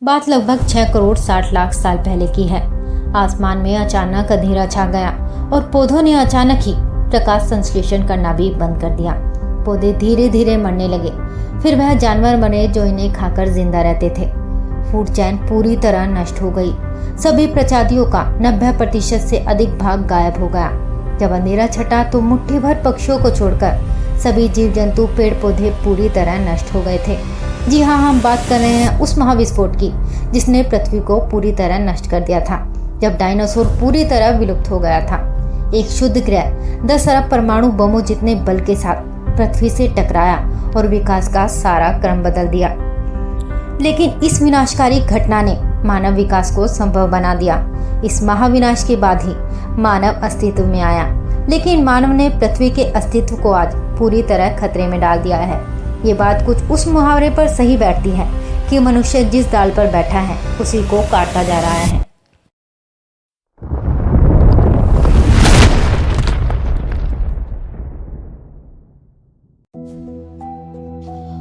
बात लगभग 6 करोड़ 60 लाख साल पहले की है। आसमान में अचानक अंधेरा छा गया और पौधों ने अचानक ही प्रकाश संश्लेषण करना भी बंद कर दिया। पौधे धीरे धीरे मरने लगे। फिर वह जानवर बने जो इन्हें खाकर जिंदा रहते थे। फूड चेन पूरी तरह नष्ट हो गई। सभी प्रजातियों का 90% से अधिक भाग गायब हो गया। जब अंधेरा छटा तो मुट्ठी भर पक्षियों को छोड़कर सभी जीव जंतु पेड़ पौधे पूरी तरह नष्ट हो गए थे। जी हाँ, हम बात कर रहे हैं उस महाविस्फोट की जिसने पृथ्वी को पूरी तरह नष्ट कर दिया था, जब डायनासोर पूरी तरह विलुप्त हो गया था। एक शुद्ध ग्रह 10 अरब परमाणु बमों जितने बल के साथ पृथ्वी से टकराया और विकास का सारा क्रम बदल दिया। लेकिन इस विनाशकारी घटना ने मानव विकास को संभव बना दिया। इस महाविनाश के बाद ही मानव अस्तित्व में आया, लेकिन मानव ने पृथ्वी के अस्तित्व को आज पूरी तरह खतरे में डाल दिया है। ये बात कुछ उस मुहावरे पर सही बैठती है कि मनुष्य जिस डाल पर बैठा है उसी को काटता जा रहा है।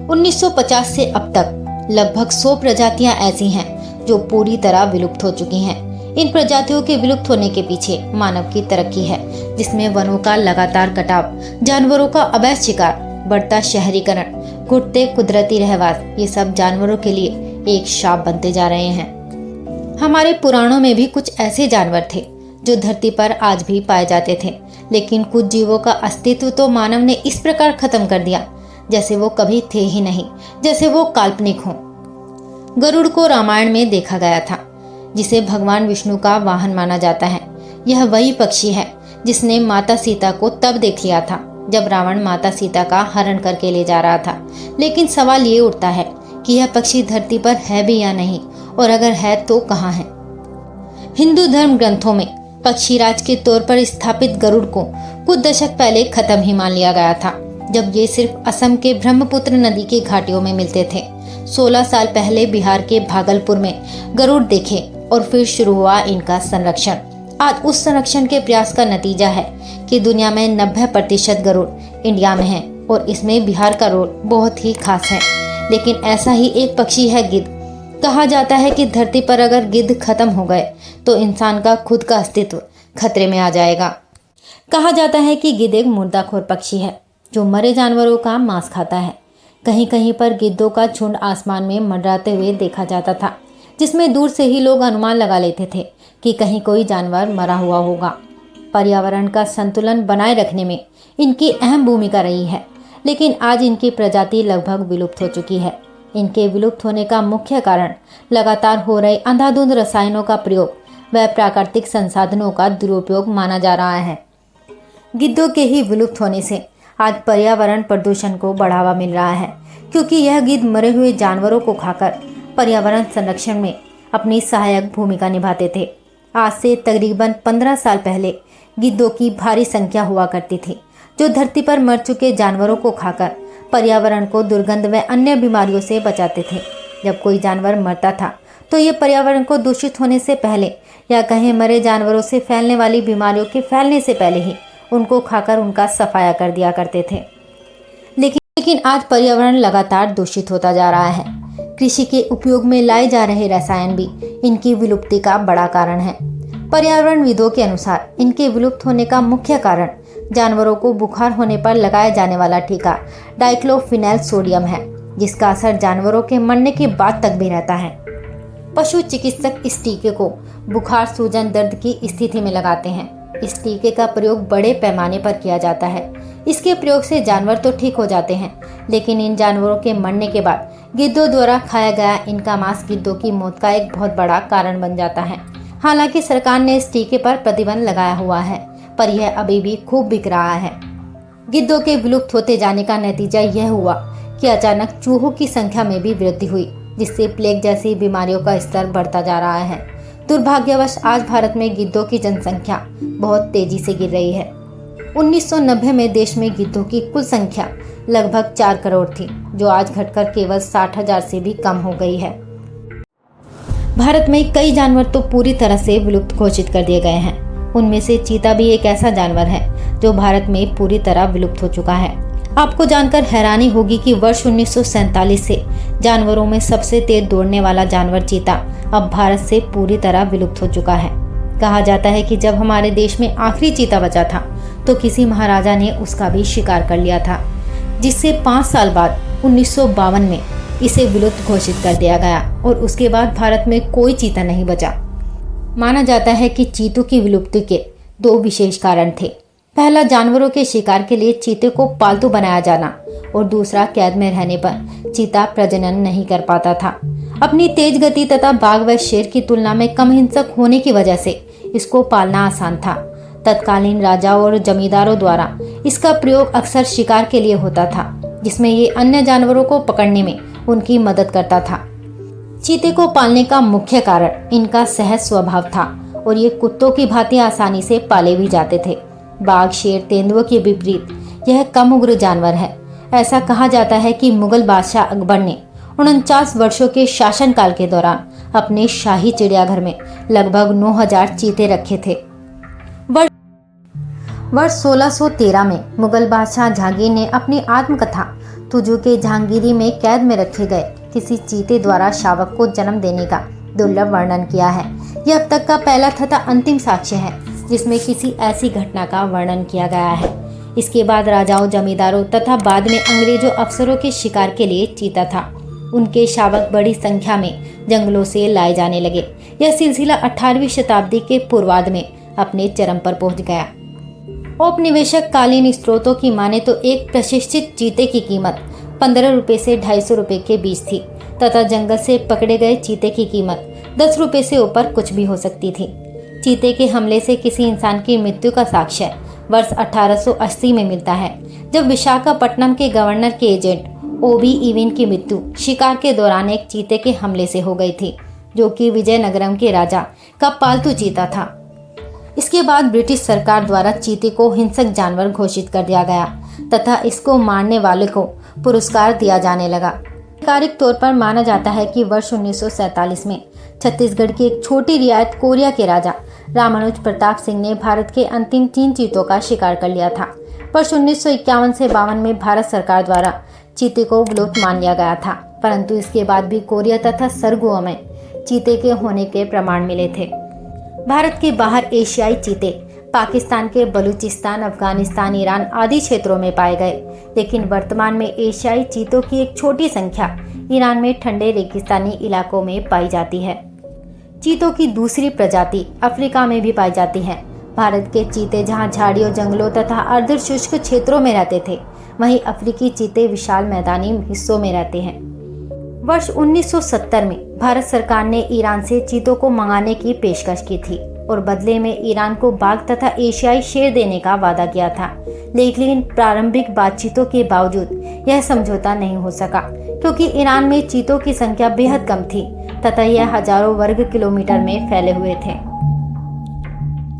उन्नीस सौ 50 से अब तक लगभग 100 प्रजातियां ऐसी हैं जो पूरी तरह विलुप्त हो चुकी हैं। इन प्रजातियों के विलुप्त होने के पीछे मानव की तरक्की है, जिसमें वनों का लगातार कटाव, जानवरों का अवैध शिकार, बढ़ता शहरीकरण, घुटते कुदरती रहवास, ये सब जानवरों के लिए एक शाप बनते जा रहे हैं। हमारे पुराणों में भी कुछ ऐसे जानवर थे जो धरती पर आज भी पाए जाते थे, लेकिन कुछ जीवों का अस्तित्व तो मानव ने इस प्रकार खत्म कर दिया जैसे वो कभी थे ही नहीं, जैसे वो काल्पनिक हों। गरुड़ को रामायण में देखा गया था, जिसे भगवान विष्णु का वाहन माना जाता है। यह वही पक्षी है जिसने माता सीता को तब देख लिया था जब रावण माता सीता का हरण करके ले जा रहा था। लेकिन सवाल ये उठता है कि यह पक्षी धरती पर है भी या नहीं, और अगर है तो कहाँ है। हिंदू धर्म ग्रंथों में पक्षीराज के तौर पर स्थापित गरुड़ को कुछ दशक पहले खत्म ही मान लिया गया था, जब ये सिर्फ असम के ब्रह्मपुत्र नदी की घाटियों में मिलते थे। 16 साल पहले बिहार के भागलपुर में गरुड़ देखे और फिर शुरू हुआ इनका संरक्षण। आज उस संरक्षण के प्रयास का नतीजा है कि दुनिया में 90% गरुड़ इंडिया में है, और इसमें बिहार का रोल बहुत ही खास है। लेकिन ऐसा ही एक पक्षी है गिद्ध। कहा जाता है कि धरती पर अगर गिद्ध खत्म हो गए तो इंसान का खुद का अस्तित्व खतरे में आ जाएगा। कहा जाता है कि गिद्ध एक मुर्दाखोर पक्षी है जो मरे जानवरों का मांस खाता है। कहीं कहीं पर गिद्धों का झुंड आसमान में मंडराते हुए देखा जाता था, जिसमें दूर से ही लोग अनुमान लगा लेते थे कि कहीं कोई जानवर मरा हुआ होगा। पर्यावरण का संतुलन बनाए रखने में इनकी अहम भूमिका रही है, लेकिन आज इनकी प्रजाति लगभग विलुप्त हो चुकी है। इनके विलुप्त होने का मुख्य कारण लगातार हो रहे अंधाधुंध रसायनों का प्रयोग व प्राकृतिक संसाधनों का दुरुपयोग माना जा रहा है। गिद्धों के ही विलुप्त होने से आज पर्यावरण प्रदूषण को बढ़ावा मिल रहा है, क्योंकि यह गिद्ध मरे हुए जानवरों को खाकर पर्यावरण संरक्षण में अपनी सहायक भूमिका निभाते थे। आज से तकरीबन 15 साल पहले गिद्धों की भारी संख्या हुआ करती थी, जो धरती पर मर चुके जानवरों को खाकर पर्यावरण को दुर्गंध व अन्य बीमारियों से बचाते थे। जब कोई जानवर मरता था तो ये पर्यावरण को दूषित होने से पहले, या कहीं मरे जानवरों से फैलने वाली बीमारियों के फैलने से पहले ही उनको खाकर उनका सफाया कर दिया करते थे। लेकिन आज पर्यावरण लगातार दूषित होता जा रहा है। कृषि के उपयोग में लाए जा रहे रसायन भी इनकी विलुप्ति का बड़ा कारण है। पर्यावरणविदों के अनुसार इनके विलुप्त होने का मुख्य कारण जानवरों को बुखार होने पर लगाया जाने वाला टीका डाइक्लोफिनेल सोडियम है, जिसका असर जानवरों के मरने के बाद तक भी रहता है। पशु चिकित्सक इस टीके को बुखार, सूजन, दर्द की स्थिति में लगाते हैं। इस टीके का प्रयोग बड़े पैमाने पर किया जाता है। इसके प्रयोग से जानवर तो ठीक हो जाते हैं, लेकिन इन जानवरों के मरने के बाद गिद्धों द्वारा खाया गया इनका मांस गिद्धों की मौत का एक बहुत बड़ा कारण बन जाता है। हालांकि सरकार ने इस टीके पर प्रतिबंध लगाया हुआ है, पर यह अभी भी खूब बिक रहा है। गिद्धों के विलुप्त होते जाने का नतीजा यह हुआ कि अचानक चूहों की संख्या में भी वृद्धि हुई, जिससे प्लेग जैसी बीमारियों का स्तर बढ़ता जा रहा है। दुर्भाग्यवश आज भारत में गिद्धों की जनसंख्या बहुत तेजी से गिर रही है। 1990 में देश में गिद्धों की कुल संख्या लगभग 4 करोड़ थी, जो आज घटकर केवल 60,000 से भी कम हो गई है। भारत में कई जानवर तो पूरी तरह से विलुप्त घोषित कर दिए गए हैं। उनमें से चीता भी एक ऐसा जानवर है जो भारत में पूरी तरह विलुप्त हो चुका है। आपको जानकर हैरानी होगी कि वर्ष 1947 से जानवरों में सबसे तेज दौड़ने वाला जानवर चीता अब भारत से पूरी तरह विलुप्त हो चुका है। कहा जाता है कि जब हमारे देश में आखिरी चीता बचा था तो किसी महाराजा ने उसका भी शिकार कर लिया था, जिससे 5 साल बाद 1952 में इसे विलुप्त घोषित कर दिया गया और उसके बाद भारत में कोई चीता नहीं बचा। माना जाता है कि चीतों की विलुप्ति के 2 विशेष कारण थे। पहला, जानवरों के शिकार के लिए चीते को पालतू बनाया जाना और दूसरा, कैद में रहने पर चीता प्रजनन नहीं कर पाता था। अपनी तेज गति तथा बाघ व शेर की तुलना में कम हिंसक होने की वजह से इसको पालना आसान था। तत्कालीन राजाओं और जमींदारों द्वारा इसका प्रयोग अक्सर शिकार के लिए होता था, जिसमें ये अन्य जानवरों को पकड़ने में उनकी मदद करता था। चीते को पालने का मुख्य कारण इनका सहज स्वभाव था और ये कुत्तों की भांति आसानी से पाले भी जाते थे। बाघ, शेर, तेंदुओं के विपरीत यह कम उग्र जानवर है। ऐसा कहा जाता है कि मुगल बादशाह अकबर ने 49 वर्षों के शासनकाल के दौरान अपने शाही चिड़ियाघर में लगभग 9000 चीते रखे थे। वर्ष 1613 में मुगल बादशाह जहांगीर ने अपनी आत्मकथा तुजू के जहांगीरी में कैद में रखे गए किसी चीते द्वारा शावक को जन्म देने का दुर्लभ वर्णन किया है। यह अब तक का पहला तथा अंतिम साक्ष्य है जिसमें किसी ऐसी घटना का वर्णन किया गया है। इसके बाद राजाओं, जमींदारों तथा बाद में अंग्रेजों अफसरों के शिकार के लिए चीता था। उनके शावक बड़ी संख्या में जंगलों से लाए जाने लगे। यह सिलसिला 18वीं शताब्दी के पूर्वार्ध में अपने चरम पर पहुंच गया। औपनिवेशिक कालीन स्रोतों की माने तो एक प्रशिक्षित चीते की कीमत 15 रुपए से 250 रुपए के बीच थी तथा जंगल से पकड़े गए चीते की कीमत 10 रुपए से ऊपर कुछ भी हो सकती थी। चीते के हमले से किसी इंसान की मृत्यु का साक्ष्य वर्ष 1880 में मिलता है, जब विशाखापट्टनम के गवर्नर के एजेंट ओबी इविन की मृत्यु शिकार के दौरान एक चीते के हमले से हो गई थी, जो कि विजयनगरम के राजा का पालतू चीता था। इसके बाद ब्रिटिश सरकार द्वारा चीते को हिंसक जानवर घोषित कर दिया गया तथा इसको मारने वाले को पुरस्कार दिया जाने लगा। आधिकारिक तौर पर माना जाता है कि वर्ष 1947 में छत्तीसगढ़ की एक छोटी रियायत कोरिया के राजा रामानुज प्रताप सिंह ने भारत के अंतिम 3 चीतों का शिकार कर लिया था। वर्ष 1951 से 52 में भारत सरकार द्वारा चीते को विलुप्त मान लिया गया था, परंतु इसके बाद भी कोरिया तथा सरगुआ में चीते के होने के प्रमाण मिले थे। भारत के बाहर एशियाई चीते पाकिस्तान के बलूचिस्तान, अफगानिस्तान, ईरान आदि क्षेत्रों में पाए गए, लेकिन वर्तमान में एशियाई चीतों की एक छोटी संख्या ईरान में ठंडे रेगिस्तानी इलाकों में पाई जाती है। चीतों की दूसरी प्रजाति अफ्रीका में भी पाई जाती है। भारत के चीते जहां झाड़ियों, जंगलों तथा अर्ध शुष्क क्षेत्रों में रहते थे, वहीं अफ्रीकी चीते विशाल मैदानी हिस्सों में रहते हैं। वर्ष 1970 में भारत सरकार ने ईरान से चीतों को मंगाने की पेशकश की थी और बदले में ईरान को बाघ तथा एशियाई शेर देने का वादा किया था, लेकिन प्रारंभिक बातचीतों के बावजूद यह समझौता नहीं हो सका, क्योंकि ईरान में चीतों की संख्या बेहद कम थी तथा यह हजारों वर्ग किलोमीटर में फैले हुए थे।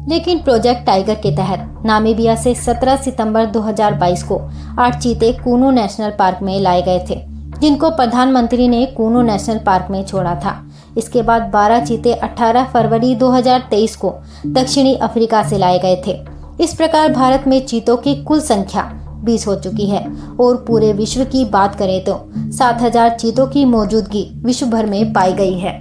लेकिन प्रोजेक्ट टाइगर के तहत नामीबिया से 17 सितंबर 2022 को 8 चीते कूनू नेशनल पार्क में लाए गए थे, जिनको प्रधानमंत्री ने कूनू नेशनल पार्क में छोड़ा था। इसके बाद 12 चीते 18 फरवरी 2023 को दक्षिणी अफ्रीका से लाए गए थे। इस प्रकार भारत में चीतों की कुल संख्या 20 हो चुकी है और पूरे विश्व की बात करें तो 7000 चीतों की मौजूदगी विश्व भर में पाई गई है।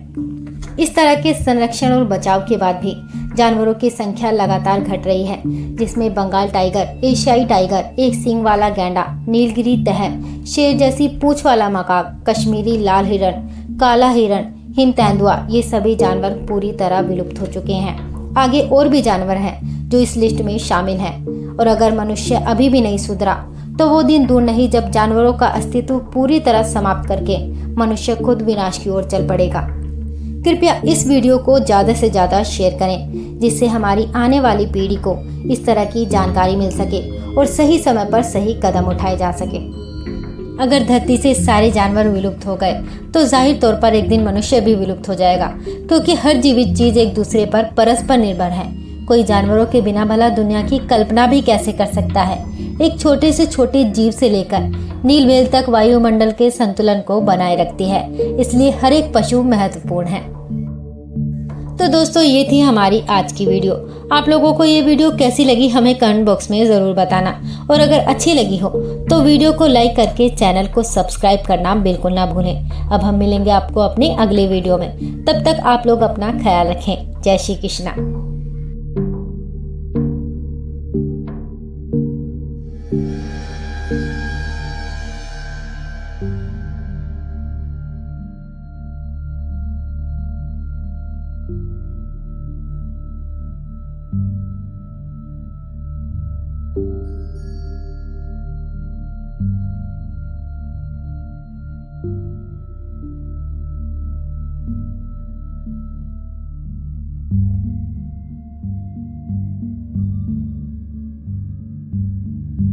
इस तरह के संरक्षण और बचाव के बाद भी जानवरों की संख्या लगातार घट रही है, जिसमें बंगाल टाइगर, एशियाई टाइगर, एक सींग वाला गैंडा, नीलगिरी तहर, शेर जैसी पूंछ वाला मकाक, कश्मीरी लाल हिरण, काला हिरण, हिम तेंदुआ, ये सभी जानवर पूरी तरह विलुप्त हो चुके हैं। आगे और भी जानवर हैं जो इस लिस्ट में शामिल हैं और अगर मनुष्य अभी भी नहीं सुधरा तो वो दिन दूर नहीं जब जानवरों का अस्तित्व पूरी तरह समाप्त करके मनुष्य खुद विनाश की ओर चल पड़ेगा। कृपया इस वीडियो को ज़्यादा से ज़्यादा शेयर करें, जिससे हमारी आने वाली पीढ़ी को इस तरह की जानकारी मिल सके और सही समय पर सही कदम उठाए जा सके। अगर धरती से सारे जानवर विलुप्त हो गए तो जाहिर तौर पर एक दिन मनुष्य भी विलुप्त हो जाएगा, क्योंकि हर जीवित चीज एक दूसरे पर परस्पर निर्भर है। कोई जानवरों के बिना भला दुनिया की कल्पना भी कैसे कर सकता है। एक छोटे से छोटे जीव से लेकर नील व्हेल तक वायुमंडल के संतुलन को बनाए रखती है, इसलिए हर एक पशु महत्वपूर्ण है। तो दोस्तों ये थी हमारी आज की वीडियो। आप लोगों को ये वीडियो कैसी लगी हमें कमेंट बॉक्स में ज़रूर बताना, और अगर अच्छी लगी हो तो वीडियो को लाइक करके चैनल को सब्सक्राइब करना बिल्कुल ना भूलें। अब हम मिलेंगे आपको अपनी अगली वीडियो में, तब तक आप लोग अपना ख्याल रखें। जय श्री कृष्णा।